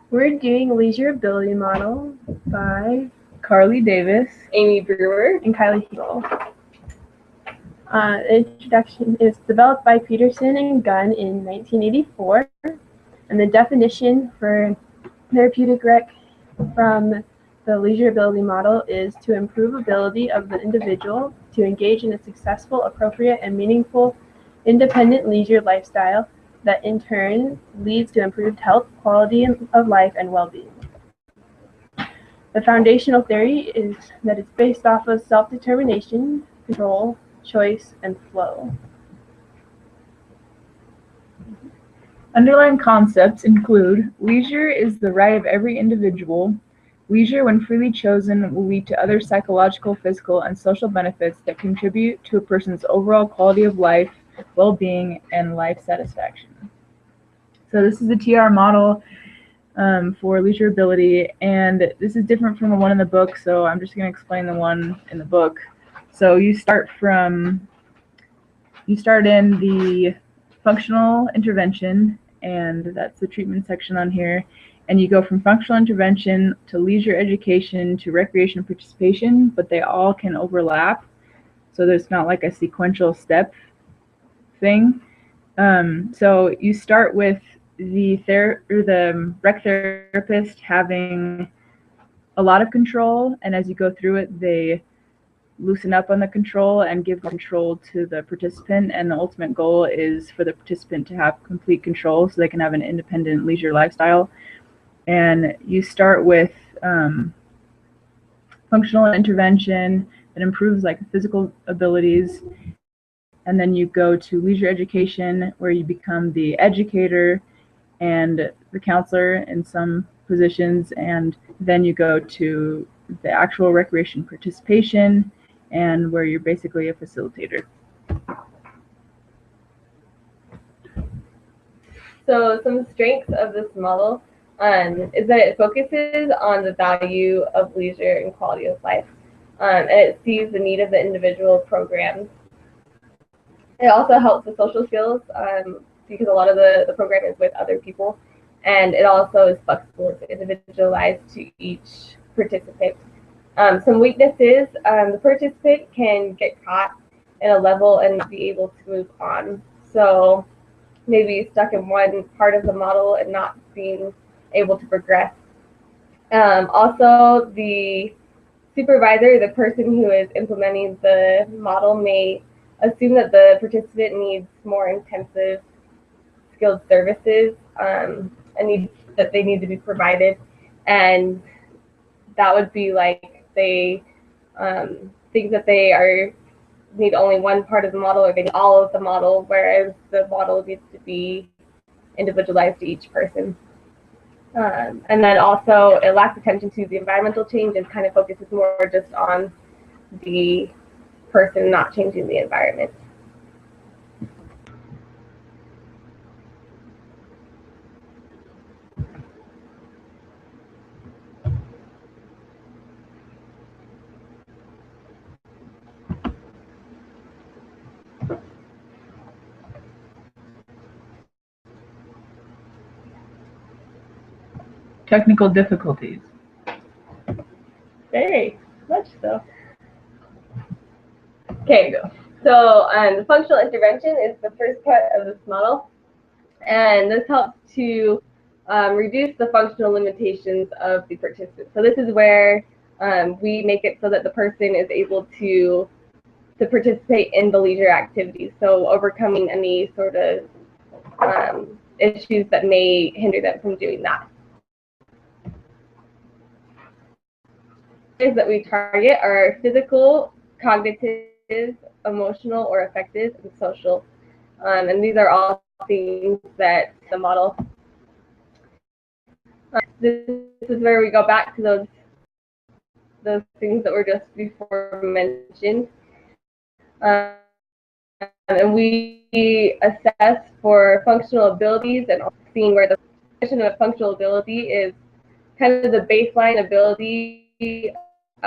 We're doing Leisure Ability Model by Carly Davis, Amy Brewer, and Kylie Hegel. The introduction is developed by Peterson and Gunn in 1984, and the definition for therapeutic rec from the Leisure Ability Model is to improve ability of the individual to engage in a successful, appropriate, and meaningful independent leisure lifestyle that in turn leads to improved health, quality of life, and well-being. The foundational theory is that it's based off of self-determination, control, choice, and flow. Underlying concepts include leisure is the right of every individual. Leisure, when freely chosen, will lead to other psychological, physical, and social benefits that contribute to a person's overall quality of life, well-being, and life satisfaction. So this is the TR model for leisure ability, and this is different from the one in the book, so I'm just going to explain the one in the book. So you start in the functional intervention, and that's the treatment section on here, and you go from functional intervention to leisure education to recreation participation, but they all can overlap, so there's not like a sequential step thing. So you start with the rec therapist having a lot of control, and as you go through it, they loosen up on the control and give control to the participant, and the ultimate goal is for the participant to have complete control so they can have an independent leisure lifestyle. And you start with functional intervention that improves like physical abilities, and then you go to leisure education where you become the educator and the counselor in some positions, and then you go to the actual recreation participation and where you're basically a facilitator. So some strengths of this model is that it focuses on the value of leisure and quality of life, and it sees the need of the individual programs. It also helps with social skills because a lot of the program is with other people, and it also is flexible, it's individualized to each participant. Some weaknesses, the participant can get caught in a level and not be able to move on. So maybe stuck in one part of the model and not being able to progress. Also, the supervisor, the person who is implementing the model, may assume that the participant needs more intensive skilled services and that they need to be provided, and that would be like they think that they need only one part of the model or they need all of the model, whereas the model needs to be individualized to each person. And then also it lacks attention to the environmental change and kind of focuses more just on the person, not changing the environment. Technical difficulties. Very much so. Okay, so the functional intervention is the first part of this model, and this helps to reduce the functional limitations of the participant. So this is where we make it so that the person is able to participate in the leisure activities, so overcoming any sort of issues that may hinder them from doing that. That we target are physical, cognitive, emotional, or affective, and social. And these are all things that the model. This is where we go back to those things that were just before mentioned. And we assess for functional abilities and seeing where the definition of functional ability is kind of the baseline ability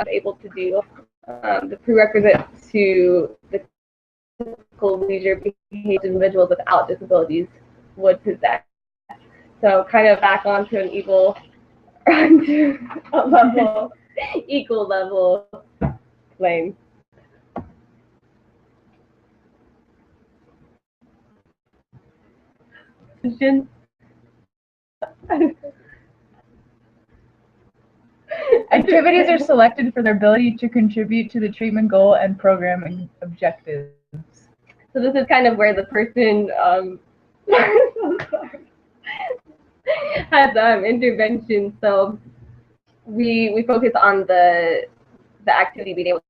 able to do the prerequisite to the typical leisure behavior individuals without disabilities would possess. So kind of back onto an evil onto a level, equal level plane. Question? Activities are selected for their ability to contribute to the treatment goal and program objectives. So this is kind of where the person has intervention. So we focus on the activity being able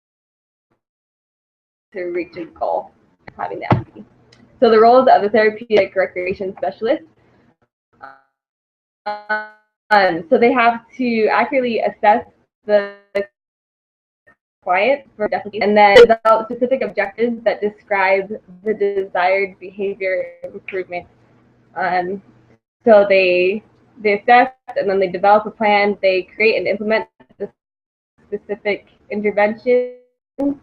to reach a goal, having the activity. So the roles of the therapeutic recreation specialist. So they have to accurately assess the client for definitely, and then develop specific objectives that describe the desired behavior improvement. So they assess and then they develop a plan. They create and implement the specific interventions to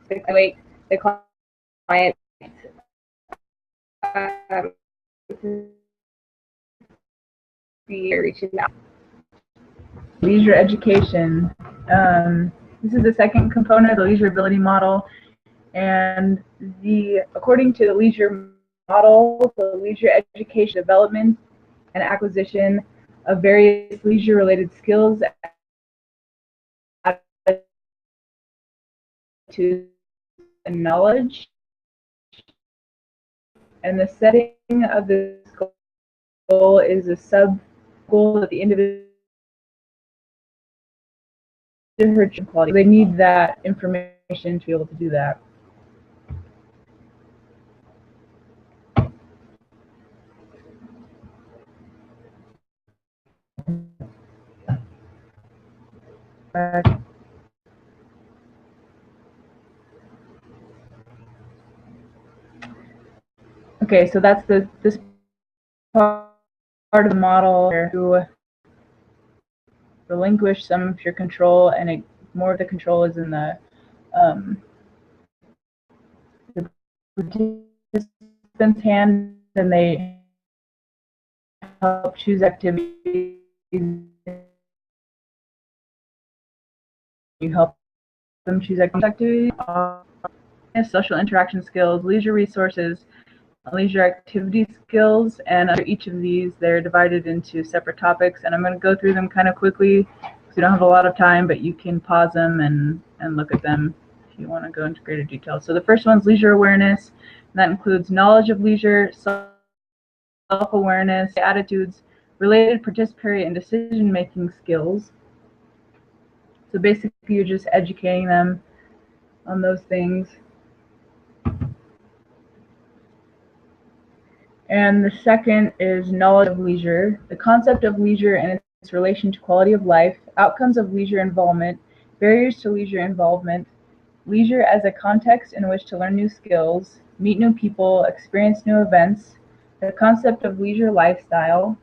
evaluate the client be reaching out. Leisure education. This is the second component of the leisure ability model, and according to the leisure model, the leisure education development and acquisition of various leisure-related skills, attitudes, and knowledge. And the setting of this goal is a sub-goal that the individual quality. They need that information to be able to do that. Okay, so that's this part of the model to relinquish some of your control, and more of the control is in the participant's hand, and they help choose activities. You help them choose activities, social interaction skills, leisure resources, leisure activity skills, and under each of these they're divided into separate topics, and I'm going to go through them kind of quickly because we don't have a lot of time, but you can pause them and look at them if you want to go into greater detail. So the first one's leisure awareness, and that includes knowledge of leisure, self-awareness, attitudes, related participatory and decision-making skills. So basically you're just educating them on those things. And the second is knowledge of leisure, the concept of leisure and its relation to quality of life, outcomes of leisure involvement, barriers to leisure involvement, leisure as a context in which to learn new skills, meet new people, experience new events, the concept of leisure lifestyle,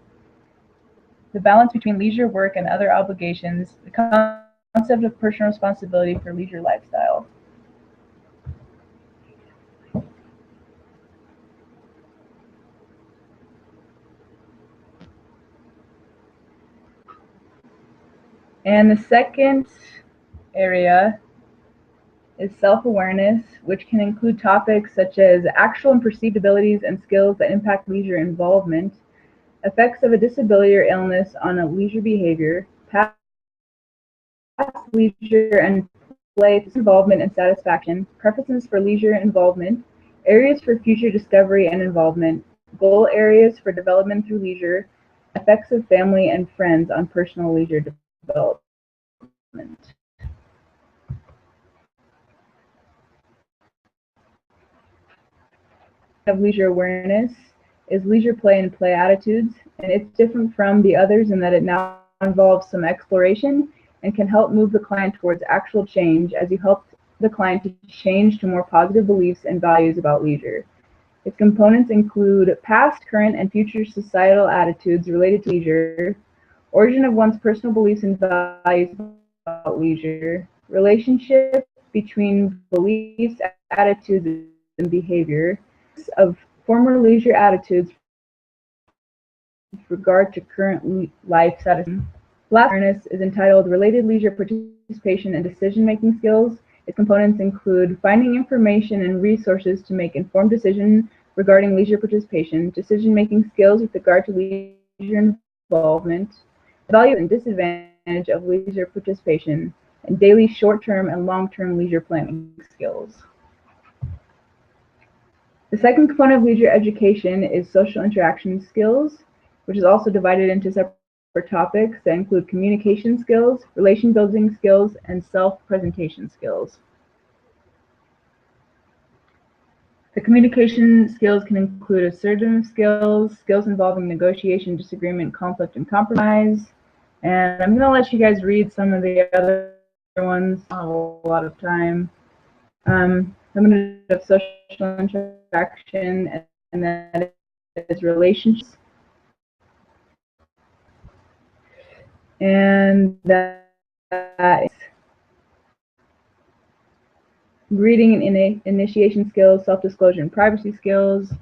the balance between leisure, work, and other obligations, the concept of personal responsibility for leisure lifestyle. And the second area is self-awareness, which can include topics such as actual and perceived abilities and skills that impact leisure involvement, effects of a disability or illness on a leisure behavior, past leisure and play involvement and satisfaction, preferences for leisure involvement, areas for future discovery and involvement, goal areas for development through leisure, effects of family and friends on personal leisure development. Of leisure awareness is leisure play and play attitudes, and it's different from the others in that it now involves some exploration and can help move the client towards actual change as you help the client to change to more positive beliefs and values about leisure. Its components include past, current, and future societal attitudes related to leisure, origin of one's personal beliefs and values about leisure, relationship between beliefs, attitudes, and behavior, of former leisure attitudes with regard to current life satisfaction. Last awareness is entitled Related Leisure Participation and Decision-Making Skills. Its components include finding information and resources to make informed decisions regarding leisure participation, decision-making skills with regard to leisure involvement, value and disadvantage of leisure participation, and daily short-term and long-term leisure planning skills. The second component of leisure education is social interaction skills, which is also divided into separate topics that include communication skills, relation building skills, and self-presentation skills. The communication skills can include assertive skills, skills involving negotiation, disagreement, conflict, and compromise. And I'm going to let you guys read some of the other ones. I don't have a lot of time. I'm going to do social interaction, and that is relationships. And that is reading and initiation skills, self-disclosure and privacy skills.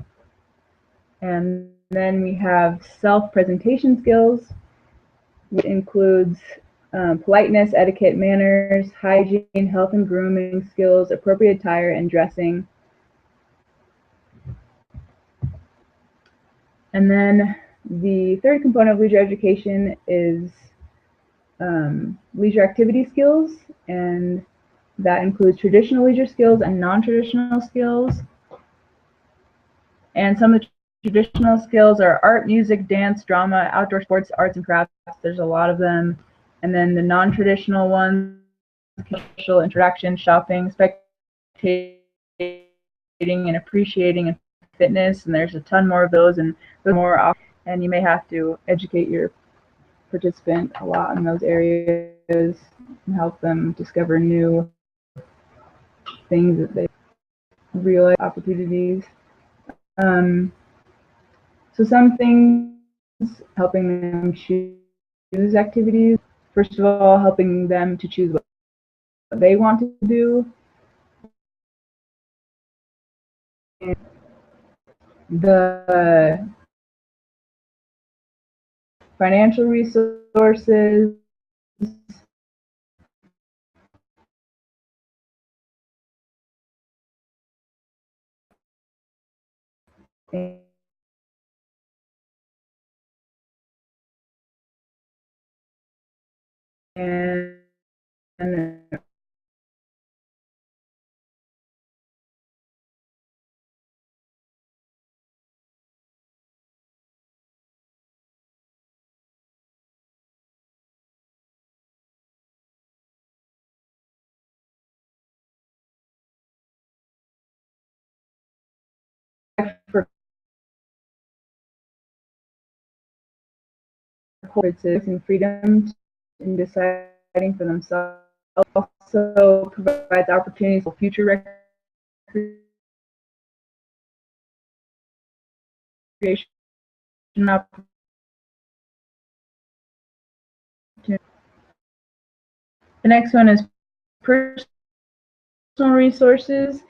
And then we have self-presentation skills, which includes politeness, etiquette, manners, hygiene, health and grooming skills, appropriate attire and dressing. And then the third component of leisure education is leisure activity skills, and that includes traditional leisure skills and non-traditional skills. And some of the traditional skills are art, music, dance, drama, outdoor sports, arts and crafts. There's a lot of them. And then the non-traditional ones, social interaction, shopping, spectating, and appreciating, and fitness. And there's a ton more of those, and more. And you may have to educate your participant a lot in those areas and help them discover new things that they realize, opportunities. So some things, helping them choose activities. First of all, helping them to choose what they want to do. And the financial resources, and for and freedom in deciding for themselves. Also provides opportunities for future recreation opportunities. The next one is personal resources.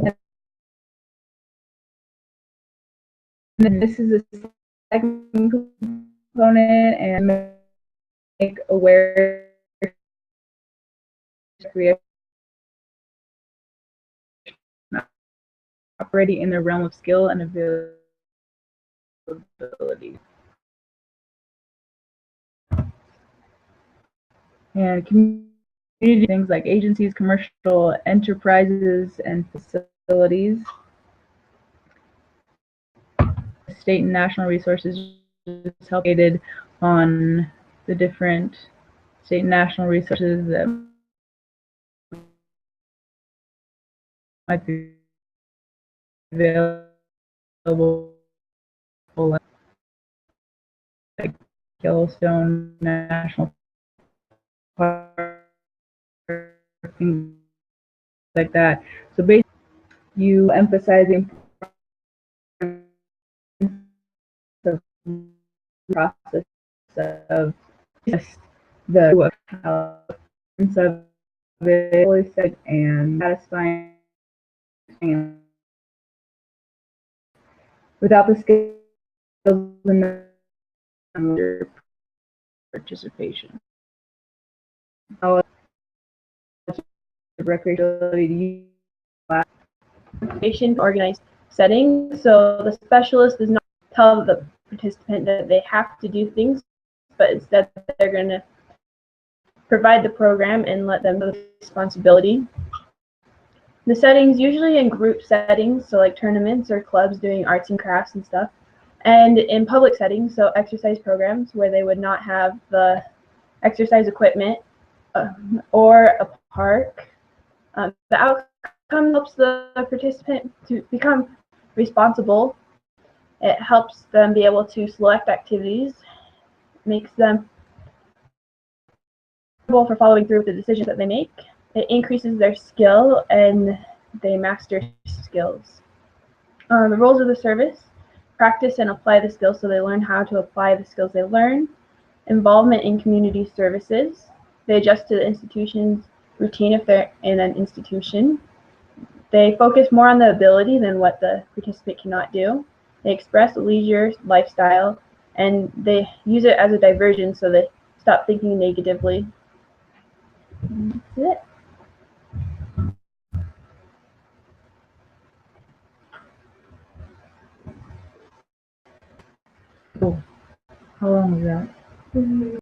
And this is the second component, and make aware operating in the realm of skill and availability. And community things like agencies, commercial enterprises, and facilities. State and national resources is helped on the different state and national resources that might be available, like Yellowstone National Park, things like that. So basically, you emphasizing the process of just the of it and satisfying. Without the skills and their participation. How recreational organized setting. So the specialist does not tell the participant that they have to do things, but instead they're going to provide the program and let them know the responsibility. The settings usually in group settings, so like tournaments or clubs doing arts and crafts and stuff, and in public settings, so exercise programs where they would not have the exercise equipment or a park. The outcome helps the participant to become responsible. It helps them be able to select activities, makes them for following through with the decisions that they make. It increases their skill and they master skills. The roles of the service: practice and apply the skills, so they learn how to apply the skills they learn. Involvement in community services: they adjust to the institution's routine if they're in an institution. They focus more on the ability than what the participant cannot do. They express a leisure lifestyle and they use it as a diversion, so they stop thinking negatively. And that's it. Cool. How long was that?